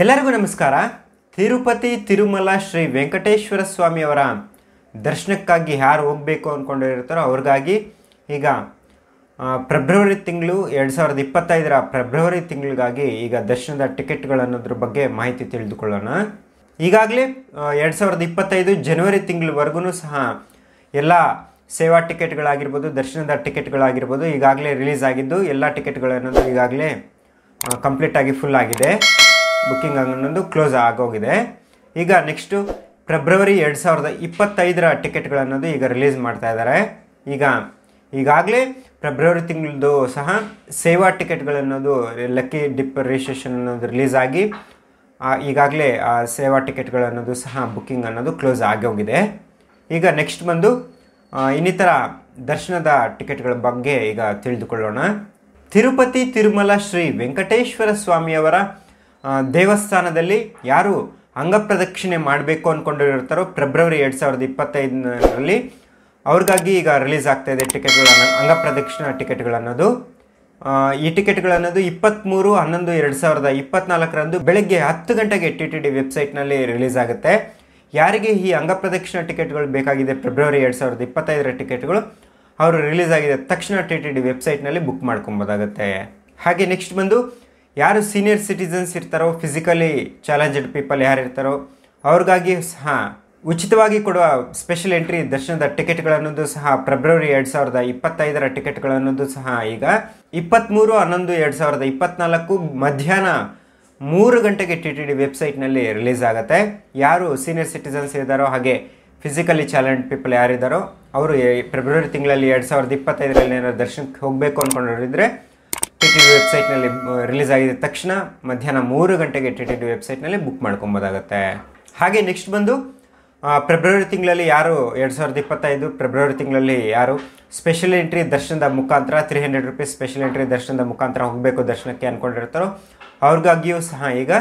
ಎಲ್ಲರಿಗೂ ನಮಸ್ಕಾರ. ತಿರುಪತಿ ತಿರುಮಲ ಶ್ರೀ ವೆಂಕಟೇಶ್ವರ ಸ್ವಾಮಿಯವರ ದರ್ಶನಕ್ಕಾಗಿ ಯಾರು ಹೋಗಬೇಕು ಅಂದ್ಕೊಂಡಿರ್ತಾರೋ ಅವ್ರಿಗಾಗಿ ಈಗ ಫೆಬ್ರವರಿ ತಿಂಗಳು 2025 ಫೆಬ್ರವರಿ ತಿಂಗಳಿಗಾಗಿ ಈಗ ದರ್ಶನದ ಟಿಕೆಟ್ಗಳನ್ನೋದ್ರ ಬಗ್ಗೆ ಮಾಹಿತಿ ತಿಳಿದುಕೊಳ್ಳೋಣ. ಈಗಾಗಲೇ 2025 ಜನವರಿ ತಿಂಗಳವರೆಗೂ ಸಹ ಎಲ್ಲ ಸೇವಾ ಟಿಕೆಟ್ಗಳಾಗಿರ್ಬೋದು, ದರ್ಶನದ ಟಿಕೆಟ್ಗಳಾಗಿರ್ಬೋದು ಈಗಾಗಲೇ ರಿಲೀಸ್ ಆಗಿದ್ದು ಎಲ್ಲ ಟಿಕೆಟ್ಗಳನ್ನೋದು ಈಗಾಗಲೇ ಕಂಪ್ಲೀಟಾಗಿ ಫುಲ್ ಆಗಿದೆ. ಬುಕ್ಕಿಂಗ್ ಅನ್ನೋದು ಕ್ಲೋಸ್ ಆಗೋಗಿದೆ. ಈಗ ನೆಕ್ಸ್ಟು ಫೆಬ್ರವರಿ 2025 ಟಿಕೆಟ್ಗಳನ್ನೋದು ಈಗ ರಿಲೀಸ್ ಮಾಡ್ತಾ ಇದ್ದಾರೆ. ಈಗಾಗಲೇ ಫೆಬ್ರವರಿ ತಿಂಗಳದ್ದು ಸಹ ಸೇವಾ ಟಿಕೆಟ್ಗಳನ್ನೋದು ಲಕ್ಕಿ ಡಿಪ್ ರಿಜಿಸ್ಟ್ರೇಷನ್ ಅನ್ನೋದು ರಿಲೀಸ್ ಆಗಿ ಈಗಾಗಲೇ ಆ ಸೇವಾ ಟಿಕೆಟ್ಗಳನ್ನೋದು ಸಹ ಬುಕ್ಕಿಂಗ್ ಅನ್ನೋದು ಕ್ಲೋಸ್ ಆಗೋಗಿದೆ. ಈಗ ನೆಕ್ಸ್ಟ್ ಬಂದು ಇನ್ನಿತರ ದರ್ಶನದ ಟಿಕೆಟ್ಗಳ ಬಗ್ಗೆ ಈಗ ತಿಳಿದುಕೊಳ್ಳೋಣ. ತಿರುಪತಿ ತಿರುಮಲ ಶ್ರೀ ವೆಂಕಟೇಶ್ವರ ಸ್ವಾಮಿಯವರ ದೇವಸ್ಥಾನದಲ್ಲಿ ಯಾರು ಅಂಗಪ್ರದಕ್ಷಿಣೆ ಮಾಡಬೇಕು ಅಂದ್ಕೊಂಡಿರ್ತಾರೋ ಫೆಬ್ರವರಿ 2025 ಅವ್ರಿಗಾಗಿ ಈಗ ರಿಲೀಸ್ ಆಗ್ತಾ ಇದೆ ಟಿಕೆಟ್ಗಳನ್ನು, ಅಂಗಪ್ರದಕ್ಷಿಣಾ ಟಿಕೆಟ್ಗಳನ್ನೋದು. ಈ ಟಿಕೆಟ್ಗಳನ್ನೋದು 23/11/2024 ಬೆಳಗ್ಗೆ 10 ಗಂಟೆಗೆ TTD ವೆಬ್ಸೈಟ್ನಲ್ಲಿ ರಿಲೀಸ್ ಆಗುತ್ತೆ. ಯಾರಿಗೆ ಈ ಅಂಗಪ್ರದಕ್ಷಿಣಾ ಟಿಕೆಟ್ಗಳು ಬೇಕಾಗಿದೆ ಫೆಬ್ರವರಿ 2025 ಟಿಕೆಟ್ಗಳು ಅವರು ರಿಲೀಸ್ ಆಗಿದೆ ತಕ್ಷಣ TTD ವೆಬ್ಸೈಟ್ನಲ್ಲಿ ಬುಕ್ ಮಾಡ್ಕೊಬೋದಾಗುತ್ತೆ. ಹಾಗೆ ನೆಕ್ಸ್ಟ್ ಬಂದು ಯಾರು ಸೀನಿಯರ್ ಸಿಟಿಸನ್ಸ್ ಇರ್ತಾರೋ, ಫಿಸಿಕಲಿ ಚಾಲೆಂಜ್ಡ್ ಪೀಪಲ್ ಯಾರು ಇರ್ತಾರೋ ಅವ್ರಿಗಾಗಿ ಸಹ ಉಚಿತವಾಗಿ ಕೊಡುವ ಸ್ಪೆಷಲ್ ಎಂಟ್ರಿ ದರ್ಶನದ ಟಿಕೆಟ್ಗಳನ್ನೋದು ಸಹ ಫೆಬ್ರವರಿ 2025 ಟಿಕೆಟ್ಗಳನ್ನೋದು ಸಹ ಈಗ 23/11/2024 ಮಧ್ಯಾಹ್ನ 3 ಗಂಟೆಗೆ TTD ವೆಬ್ಸೈಟ್ನಲ್ಲಿ ರಿಲೀಸ್ ಆಗುತ್ತೆ. ಯಾರು ಸೀನಿಯರ್ ಸಿಟಿಸನ್ಸ್ ಇದ್ದಾರೋ ಹಾಗೆ ಫಿಸಿಕಲಿ ಚಾಲೆಂಜ್ಡ್ ಪೀಪಲ್ ಯಾರಿದ್ದಾರೋ ಅವರು ಫೆಬ್ರವರಿ ತಿಂಗಳಲ್ಲಿ 2025 ಏನಾದ್ರು ದರ್ಶನಕ್ಕೆ ಹೋಗಬೇಕು ಅಂದ್ಕೊಂಡಿದ್ರೆ TTD ವೆಬ್ಸೈಟ್ನಲ್ಲಿ ರಿಲೀಸ್ ಆಗಿದ ತಕ್ಷಣ ಮಧ್ಯಾಹ್ನ 3 ಗಂಟೆಗೆ TTD ವೆಬ್ಸೈಟ್ನಲ್ಲಿ ಬುಕ್ ಮಾಡ್ಕೊಬೋದಾಗುತ್ತೆ. ಹಾಗೆ ನೆಕ್ಸ್ಟ್ ಬಂದು ಫೆಬ್ರವರಿ ತಿಂಗಳಲ್ಲಿ ಯಾರು 2025 ಫೆಬ್ರವರಿ ತಿಂಗಳಲ್ಲಿ ಯಾರು ಸ್ಪೆಷಲ್ ಎಂಟ್ರಿ ದರ್ಶನದ ಮುಖಾಂತರ ₹300 ಸ್ಪೆಷಲ್ ಎಂಟ್ರಿ ದರ್ಶನದ ಮುಖಾಂತರ ಹೋಗಬೇಕು ದರ್ಶನಕ್ಕೆ ಅಂದ್ಕೊಂಡಿರ್ತಾರೋ ಅವ್ರಿಗಾಗಿಯೂ ಸಹ ಈಗ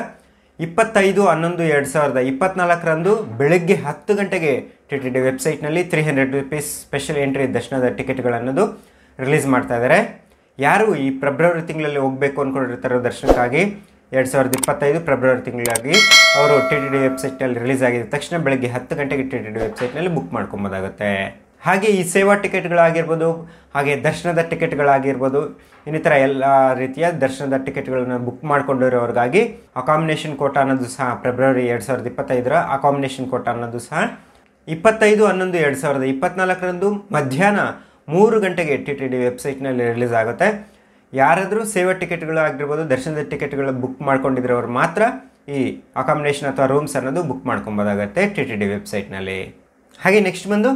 25/11/2024 ಬೆಳಗ್ಗೆ 10 ಗಂಟೆಗೆ TTD ವೆಬ್ಸೈಟ್ನಲ್ಲಿ ₹300 ಸ್ಪೆಷಲ್ ಎಂಟ್ರಿ ದರ್ಶನದ ಟಿಕೆಟ್ಗಳನ್ನೋದು ರಿಲೀಸ್ ಮಾಡ್ತಾ ಇದ್ದಾರೆ. ಯಾರು ಈ ಫೆಬ್ರವರಿ ತಿಂಗಳಲ್ಲಿ ಹೋಗಬೇಕು ಅಂದ್ಕೊಂಡಿರ್ತಾರೋ ದರ್ಶನಕ್ಕಾಗಿ 2025 ಫೆಬ್ರವರಿ ತಿಂಗಳಾಗಿ ಅವರು TTD ವೆಬ್ಸೈಟ್ನಲ್ಲಿ ರಿಲೀಸ್ ಆಗಿದ ತಕ್ಷಣ ಬೆಳಗ್ಗೆ 10 ಗಂಟೆಗೆ TTD ವೆಬ್ಸೈಟ್ನಲ್ಲಿ ಬುಕ್ ಮಾಡ್ಕೊಬೋದಾಗುತ್ತೆ. ಹಾಗೆ ಈ ಸೇವಾ ಟಿಕೆಟ್ಗಳಾಗಿರ್ಬೋದು, ಹಾಗೆ ದರ್ಶನದ ಟಿಕೆಟ್ಗಳಾಗಿರ್ಬೋದು, ಇನ್ನಿತರ ಎಲ್ಲ ರೀತಿಯ ದರ್ಶನದ ಟಿಕೆಟ್ಗಳನ್ನು ಬುಕ್ ಮಾಡ್ಕೊಂಡಿರೋರಿಗಾಗಿ ಅಕಾಮಿಡೇಷನ್ ಕೋಟಾ ಅನ್ನೋದು ಸಹ ಫೆಬ್ರವರಿ 2025 ಅಕಾಮಿಡೇಷನ್ ಕೋಟಾ ಅನ್ನೋದು ಸಹ 25/11/2024 ಮಧ್ಯಾಹ್ನ 3 ಗಂಟೆಗೆ TTD ವೆಬ್ಸೈಟ್ನಲ್ಲಿ ರಿಲೀಸ್ ಆಗುತ್ತೆ. ಯಾರಾದರೂ ಸೇವಾ ಟಿಕೆಟ್ಗಳು ಆಗಿರ್ಬೋದು, ದರ್ಶನದ ಟಿಕೆಟ್ಗಳು ಬುಕ್ ಮಾಡ್ಕೊಂಡಿದ್ರವ್ರು ಮಾತ್ರ ಈ ಅಕಾಮಿಡೇಷನ್ ಅಥವಾ ರೂಮ್ಸ್ ಅನ್ನೋದು ಬುಕ್ ಮಾಡ್ಕೊಬೋದಾಗುತ್ತೆ TTD ವೆಬ್ಸೈಟ್ನಲ್ಲಿ. ಹಾಗೆ ನೆಕ್ಸ್ಟ್ ಬಂದು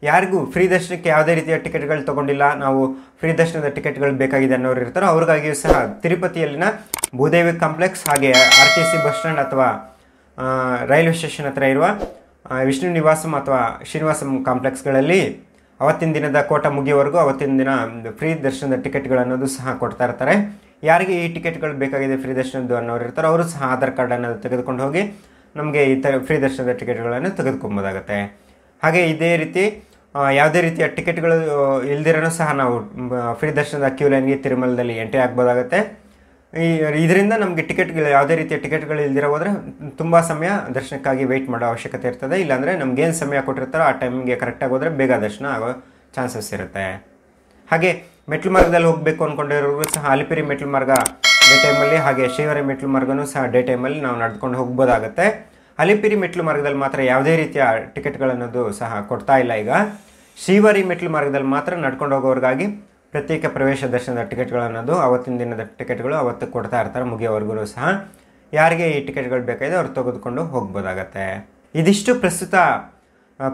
ಯಾರಿಗೂ ಫ್ರೀ ದರ್ಶನಕ್ಕೆ ಯಾವುದೇ ರೀತಿಯ ಟಿಕೆಟ್ಗಳು ತೊಗೊಂಡಿಲ್ಲ, ನಾವು ಫ್ರೀ ದರ್ಶನದ ಟಿಕೆಟ್ಗಳು ಬೇಕಾಗಿದೆ ಅನ್ನೋರು ಇರ್ತಾರೋ ಅವ್ರಿಗಾಗಿಯೂ ಸಹ ತಿರುಪತಿಯಲ್ಲಿನ ಭೂದೇವಿ ಕಾಂಪ್ಲೆಕ್ಸ್ ಹಾಗೆ RTC ಬಸ್ ಸ್ಟ್ಯಾಂಡ್ ಅಥವಾ ರೈಲ್ವೆ ಸ್ಟೇಷನ್ ಹತ್ರ ಇರುವ ವಿಷ್ಣು ನಿವಾಸಂ ಅಥವಾ ಶ್ರೀನಿವಾಸಂ ಕಾಂಪ್ಲೆಕ್ಸ್ಗಳಲ್ಲಿ ಅವತ್ತಿನ ದಿನದ ಕೋಟ ಮುಗಿಯೋವರೆಗೂ ಅವತ್ತಿನ ದಿನ ಫ್ರೀ ದರ್ಶನದ ಟಿಕೆಟ್ಗಳನ್ನೋದು ಸಹ ಕೊಡ್ತಾ ಇರ್ತಾರೆ. ಯಾರಿಗೆ ಈ ಟಿಕೆಟ್ಗಳು ಬೇಕಾಗಿದೆ ಫ್ರೀ ದರ್ಶನದ್ದು ಅನ್ನೋರು ಇರ್ತಾರೆ ಅವರು ಸಹ ಆಧಾರ್ ಕಾರ್ಡ್ ಅನ್ನೋದು ತೆಗೆದುಕೊಂಡು ಹೋಗಿ ನಮಗೆ ಈ ಥರ ಫ್ರೀ ದರ್ಶನದ ಟಿಕೆಟ್ಗಳನ್ನು ತೆಗೆದುಕೊಬೋದಾಗುತ್ತೆ. ಹಾಗೆ ಇದೇ ರೀತಿ ಯಾವುದೇ ರೀತಿಯ ಟಿಕೆಟ್ಗಳು ಇಲ್ದಿರೋನು ಸಹ ನಾವು ಫ್ರೀ ದರ್ಶನದ ಕ್ಯೂ ಲೈನ್ಗೆ ತಿರುಮಲದಲ್ಲಿ ಎಂಟ್ರಿ ಆಗ್ಬೋದಾಗುತ್ತೆ. ಇದರಿಂದ ನಮಗೆ ಟಿಕೆಟ್ಗಳು ಯಾವುದೇ ರೀತಿಯ ಟಿಕೆಟ್ಗಳು ಇಲ್ದಿರೋ ಹೋದರೆ ತುಂಬ ಸಮಯ ದರ್ಶನಕ್ಕಾಗಿ ವೆಯ್ಟ್ ಮಾಡೋ ಅವಶ್ಯಕತೆ ಇರ್ತದೆ. ಇಲ್ಲಾಂದರೆ ನಮಗೇನು ಸಮಯ ಕೊಟ್ಟಿರ್ತಾರೋ ಆ ಟೈಮಿಗೆ ಕರೆಕ್ಟಾಗಿ ಹೋದರೆ ಬೇಗ ದರ್ಶನ ಆಗೋ ಚಾನ್ಸಸ್ ಇರುತ್ತೆ. ಹಾಗೆ ಮೆಟ್ಲು ಮಾರ್ಗದಲ್ಲಿ ಹೋಗಬೇಕು ಅಂದ್ಕೊಂಡಿರೋರು ಸಹ ಅಲಿಪಿರಿ ಮೆಟ್ಲು ಮಾರ್ಗ ಡೇ ಟೈಮಲ್ಲಿ, ಹಾಗೆ ಶ್ರೀವಾರಿ ಮೆಟ್ಲು ಮಾರ್ಗನೂ ಸಹ ಡೇ ಟೈಮಲ್ಲಿ ನಾವು ನಡ್ಕೊಂಡು ಹೋಗ್ಬೋದಾಗುತ್ತೆ. ಅಲಿಪಿರಿ ಮೆಟ್ಲು ಮಾರ್ಗದಲ್ಲಿ ಮಾತ್ರ ಯಾವುದೇ ರೀತಿಯ ಟಿಕೆಟ್ಗಳನ್ನೋದು ಸಹ ಕೊಡ್ತಾ ಇಲ್ಲ. ಈಗ ಶ್ರೀವಾರಿ ಮೆಟ್ಲು ಮಾರ್ಗದಲ್ಲಿ ಮಾತ್ರ ನಡ್ಕೊಂಡು ಹೋಗೋರಿಗಾಗಿ ಪ್ರತ್ಯೇಕ ಪ್ರವೇಶ ದರ್ಶನದ ಟಿಕೆಟ್ಗಳನ್ನೋದು ಅವತ್ತಿನ ದಿನದ ಟಿಕೆಟ್ಗಳು ಅವತ್ತು ಕೊಡ್ತಾ ಇರ್ತಾರೆ ಮುಗಿಯೋವರೆಗೂ ಸಹ. ಯಾರಿಗೆ ಈ ಟಿಕೆಟ್ಗಳು ಬೇಕಾಗಿದೆ ಅವ್ರು ತೆಗೆದುಕೊಂಡು ಹೋಗ್ಬೋದಾಗತ್ತೆ. ಇದಿಷ್ಟು ಪ್ರಸ್ತುತ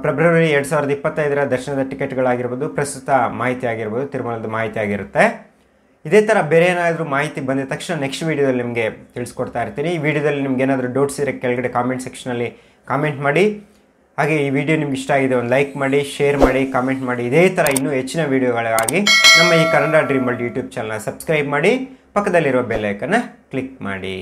ಫೆಬ್ರವರಿ 2025 ದರ್ಶನದ ಟಿಕೆಟ್ಗಳಾಗಿರ್ಬೋದು, ಪ್ರಸ್ತುತ ಮಾಹಿತಿ ಆಗಿರ್ಬೋದು, ತಿರುಮಲದ ಮಾಹಿತಿ ಆಗಿರುತ್ತೆ. ಇದೇ ಥರ ಬೇರೆ ಏನಾದರೂ ಮಾಹಿತಿ ಬಂದ ತಕ್ಷಣ ನೆಕ್ಸ್ಟ್ ವೀಡಿಯೋದಲ್ಲಿ ನಿಮಗೆ ತಿಳಿಸ್ಕೊಡ್ತಾ ಇರ್ತೀನಿ. ಈ ವಿಡಿಯೋದಲ್ಲಿ ನಿಮ್ಗೆ ಏನಾದರೂ ಡೌಟ್ಸ್ ಇರೋ ಕೆಳಗಡೆ ಕಾಮೆಂಟ್ ಸೆಕ್ಷನಲ್ಲಿ ಕಾಮೆಂಟ್ ಮಾಡಿ. ಹಾಗೆ ಈ ವಿಡಿಯೋ ನಿಮ್ಗೆ ಇಷ್ಟ ಆಗಿದೆ ಒಂದು ಲೈಕ್ ಮಾಡಿ, ಶೇರ್ ಮಾಡಿ, ಕಾಮೆಂಟ್ ಮಾಡಿ. ಇದೇ ಥರ ಇನ್ನೂ ಹೆಚ್ಚಿನ ವೀಡಿಯೋಗಳಿಗಾಗಿ ನಮ್ಮ ಈ ಕನ್ನಡ ಡ್ರೀಮ್ ವರ್ಲ್ಡ್ ಯೂಟ್ಯೂಬ್ ಚಾನಲ್ನ ಸಬ್ಸ್ಕ್ರೈಬ್ ಮಾಡಿ, ಪಕ್ಕದಲ್ಲಿರೋ ಬೆಲ್ ಐಕನ್ನ ಕ್ಲಿಕ್ ಮಾಡಿ.